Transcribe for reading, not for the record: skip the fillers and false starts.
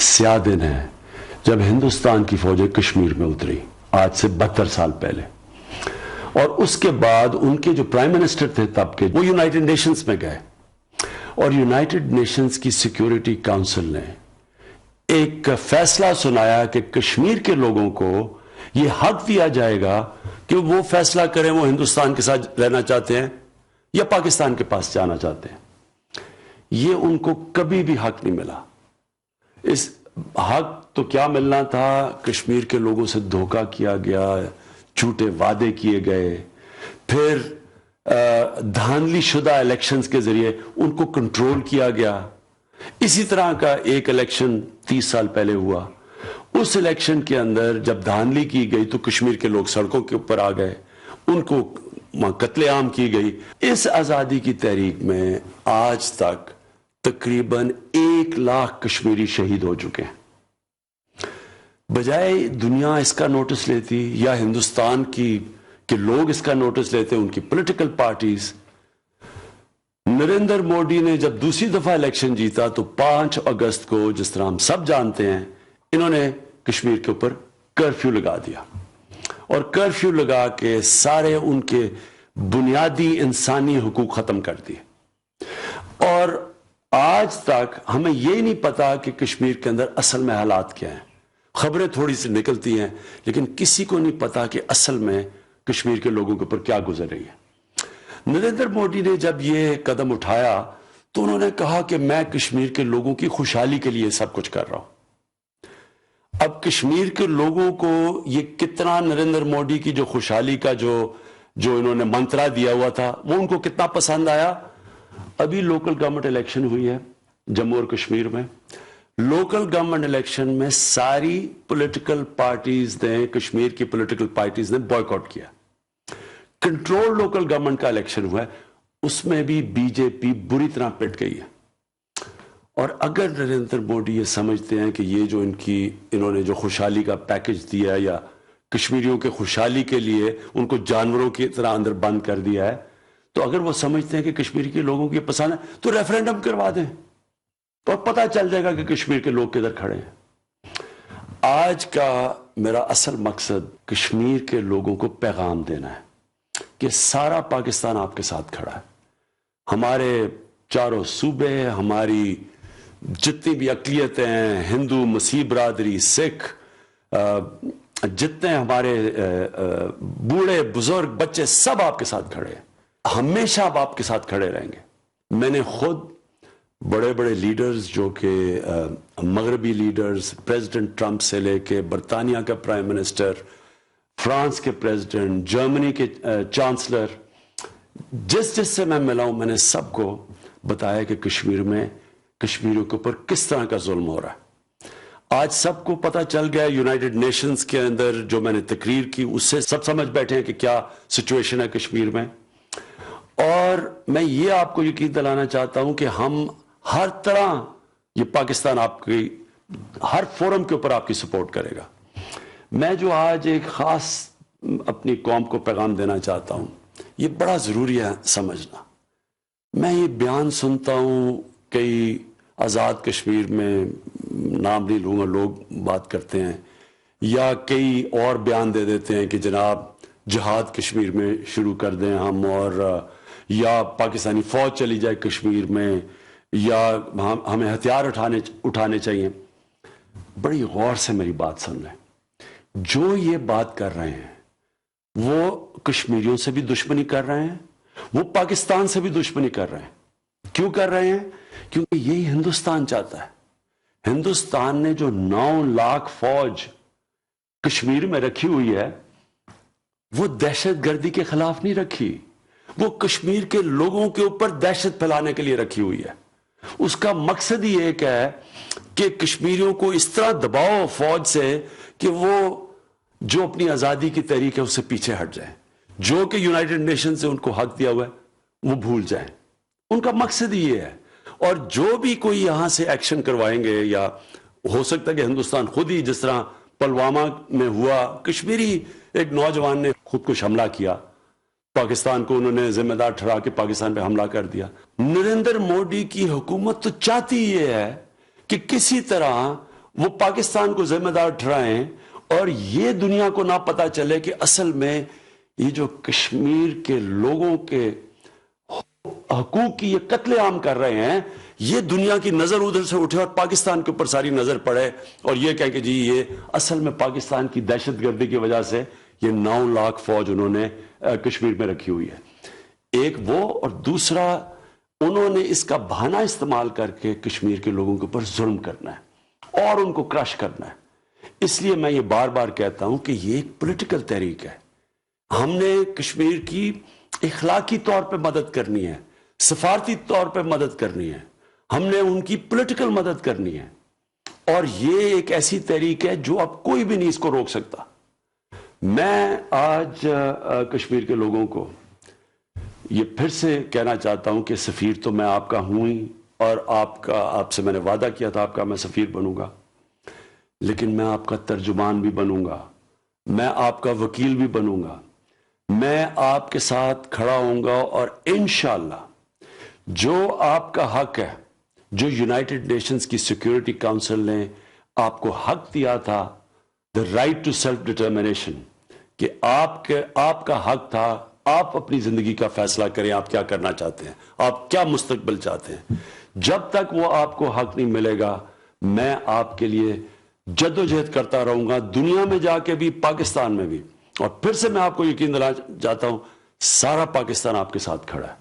स्याह दिन है जब हिंदुस्तान की फौजें कश्मीर में उतरी, आज से 72 साल पहले। और उसके बाद उनके जो प्राइम मिनिस्टर थे तब के, वो यूनाइटेड नेशंस में गए और यूनाइटेड नेशंस की सिक्योरिटी काउंसिल ने एक फैसला सुनाया कि कश्मीर के लोगों को ये हक दिया जाएगा कि वो फैसला करें वो हिंदुस्तान के साथ रहना चाहते हैं या पाकिस्तान के पास जाना चाहते हैं। ये उनको कभी भी हक नहीं मिला। इस हक तो क्या मिलना था, कश्मीर के लोगों से धोखा किया गया, झूठे वादे किए गए, फिर धांधली शुदा इलेक्शंस के जरिए उनको कंट्रोल किया गया। इसी तरह का एक इलेक्शन 30 साल पहले हुआ। उस इलेक्शन के अंदर जब धांधली की गई तो कश्मीर के लोग सड़कों के ऊपर आ गए, उनको कत्लेआम की गई। इस आजादी की तहरीक में आज तक तकरीबन 1 लाख कश्मीरी शहीद हो चुके हैं। बजाय दुनिया इसका नोटिस लेती या हिंदुस्तान के लोग इसका नोटिस लेते, उनकी पॉलिटिकल पार्टीज, नरेंद्र मोदी ने जब दूसरी दफा इलेक्शन जीता तो 5 अगस्त को, जिस तरह हम सब जानते हैं, इन्होंने कश्मीर के ऊपर कर्फ्यू लगा दिया और कर्फ्यू लगा के सारे उनके बुनियादी इंसानी हुकूक खत्म कर दिए। और आज तक हमें यह नहीं पता कि कश्मीर के अंदर असल में हालात क्या हैं। खबरें थोड़ी सी निकलती हैं लेकिन किसी को नहीं पता कि असल में कश्मीर के लोगों के ऊपर क्या गुजर रही है। नरेंद्र मोदी ने जब ये कदम उठाया तो उन्होंने कहा कि मैं कश्मीर के लोगों की खुशहाली के लिए सब कुछ कर रहा हूं। अब कश्मीर के लोगों को ये कितना नरेंद्र मोदी की जो खुशहाली का जो इन्होंने मंत्रा दिया हुआ था वो उनको कितना पसंद आया। अभी लोकल गवर्नमेंट इलेक्शन हुई है जम्मू और कश्मीर में। लोकल गवर्नमेंट इलेक्शन में सारी पॉलिटिकल पार्टीज ने, कश्मीर की पॉलिटिकल पार्टीज ने बॉयकॉट किया। कंट्रोल लोकल गवर्नमेंट का इलेक्शन हुआ है, उसमें भी बीजेपी बुरी तरह पिट गई है। और अगर नरेंद्र मोदी ये समझते हैं कि ये जो इन्होंने जो खुशहाली का पैकेज दिया या कश्मीरियों के खुशहाली के लिए उनको जानवरों की तरह अंदर बंद कर दिया है, तो अगर वो समझते हैं कि कश्मीर के लोगों की पसंद है तो रेफरेंडम करवा दें तो पता चल जाएगा कि कश्मीर के लोग किधर खड़े हैं। आज का मेरा असल मकसद कश्मीर के लोगों को पैगाम देना है कि सारा पाकिस्तान आपके साथ खड़ा है। हमारे चारों सूबे, हमारी जितनी भी अक़लियतें हैं, हिंदू, मसीह बरादरी, सिख, जितने हमारे बूढ़े बुजुर्ग, बच्चे, सब आपके साथ खड़े हैं। हमेशा आप आपके साथ खड़े रहेंगे। मैंने खुद बड़े बड़े लीडर्स जो कि मगरबी लीडर्स, प्रेसिडेंट ट्रंप से लेके बरतानिया का प्राइम मिनिस्टर, फ्रांस के प्रेसिडेंट, जर्मनी के चांसलर, जिससे मैं मिला हूं, मैंने सबको बताया कि कश्मीर में कश्मीरियों के ऊपर किस तरह का जुल्म हो रहा है। आज सबको पता चल गया, यूनाइटेड नेशंस के अंदर जो मैंने तकरीर की उससे सब समझ बैठे हैं कि क्या सिचुएशन है कश्मीर में। और मैं ये आपको यकीन दिलाना चाहता हूं कि हम हर तरह, ये पाकिस्तान आपकी हर फोरम के ऊपर आपकी सपोर्ट करेगा। मैं जो आज एक खास अपनी कौम को पैगाम देना चाहता हूं, ये बड़ा जरूरी है समझना। मैं ये बयान सुनता हूं, कई आज़ाद कश्मीर में, नाम नहीं लूंगा, लोग बात करते हैं, या कई और बयान दे देते हैं कि जनाब जिहाद कश्मीर में शुरू कर दें हम, और या पाकिस्तानी फौज चली जाए कश्मीर में, या हमें हथियार उठाने चाहिए। बड़ी गौर से मेरी बात सुन लें। जो ये बात कर रहे हैं वो कश्मीरियों से भी दुश्मनी कर रहे हैं, वो पाकिस्तान से भी दुश्मनी कर रहे हैं। क्यों कर रहे हैं? क्योंकि यही हिंदुस्तान चाहता है। हिंदुस्तान ने जो 9 लाख फौज कश्मीर में रखी हुई है, वो दहशतगर्दी के खिलाफ नहीं रखी, वो कश्मीर के लोगों के ऊपर दहशत फैलाने के लिए रखी हुई है। उसका मकसद ही एक है कि कश्मीरियों को इस तरह दबाओ फौज से कि वो जो अपनी आजादी की तहरीक है उससे पीछे हट जाए, जो कि यूनाइटेड नेशन से उनको हक दिया हुआ है वो भूल जाए। उनका मकसद ही ये है। और जो भी कोई यहां से एक्शन करवाएंगे, या हो सकता है कि हिंदुस्तान खुद ही, जिस तरह पुलवामा में हुआ, कश्मीरी एक नौजवान ने खुदकुश हमला किया, पाकिस्तान को उन्होंने जिम्मेदार ठहरा के पाकिस्तान पे हमला कर दिया। नरेंद्र मोदी की हुकूमत तो चाहती ये है कि किसी तरह وہ پاکستان کو ذمہ دار ٹھہرائیں اور یہ دنیا کو نہ پتا چلے کہ اصل میں یہ جو کشمیر کے لوگوں کے حقوق کی یہ قتل عام کر رہے ہیں، یہ دنیا کی نظر ادھر سے اٹھے اور پاکستان کے اوپر ساری نظر پڑے اور یہ کہہ کہ جی یہ اصل میں پاکستان کی دہشت گردی کی وجہ سے یہ 9 لاکھ فوج انہوں نے کشمیر میں رکھی ہوئی ہے. ایک وہ، اور دوسرا انہوں نے اس کا بہانہ استعمال کر کے کشمیر کے لوگوں کے اوپر ظلم کرنا ہے اور ان کو کرش کرنا ہے. اس لیے میں یہ بار بار کہتا ہوں کہ یہ ایک پولیٹیکل تحریک ہے. ہم نے کشمیر کی اخلاقی طور پہ مدد کرنی ہے، سفارتی طور پہ مدد کرنی ہے، ہم نے ان کی پولیٹیکل مدد کرنی ہے، اور یہ ایک ایسی تحریک ہے جو اب کوئی بھی نہیں اس کو روک سکتا. میں آج کشمیر کے لوگوں کو یہ پھر سے کہنا چاہتا ہوں کہ سفیر تو میں آپ کا ہوں ہی، اور آپ سے میں نے وعدہ کیا تھا آپ کا میں سفیر بنوں گا، لیکن میں آپ کا ترجمان بھی بنوں گا، میں آپ کا وکیل بھی بنوں گا، میں آپ کے ساتھ کھڑا ہوں گا، اور انشاءاللہ جو آپ کا حق ہے، جو یونائٹڈ نیشنز کی سیکیورٹی کاؤنسل نے آپ کو حق دیا تھا، the right to self determination, کہ آپ کا حق تھا آپ اپنی زندگی کا فیصلہ کریں، آپ کیا کرنا چاہتے ہیں، آپ کیا مستقبل چاہتے ہیں. جب تک وہ آپ کو حق نہیں ملے گا میں آپ کے لیے جدوجہد کرتا رہوں گا، دنیا میں جا کے بھی، پاکستان میں بھی. اور پھر سے میں آپ کو یقین دلانا چاہتا ہوں سارا پاکستان آپ کے ساتھ کھڑا ہے.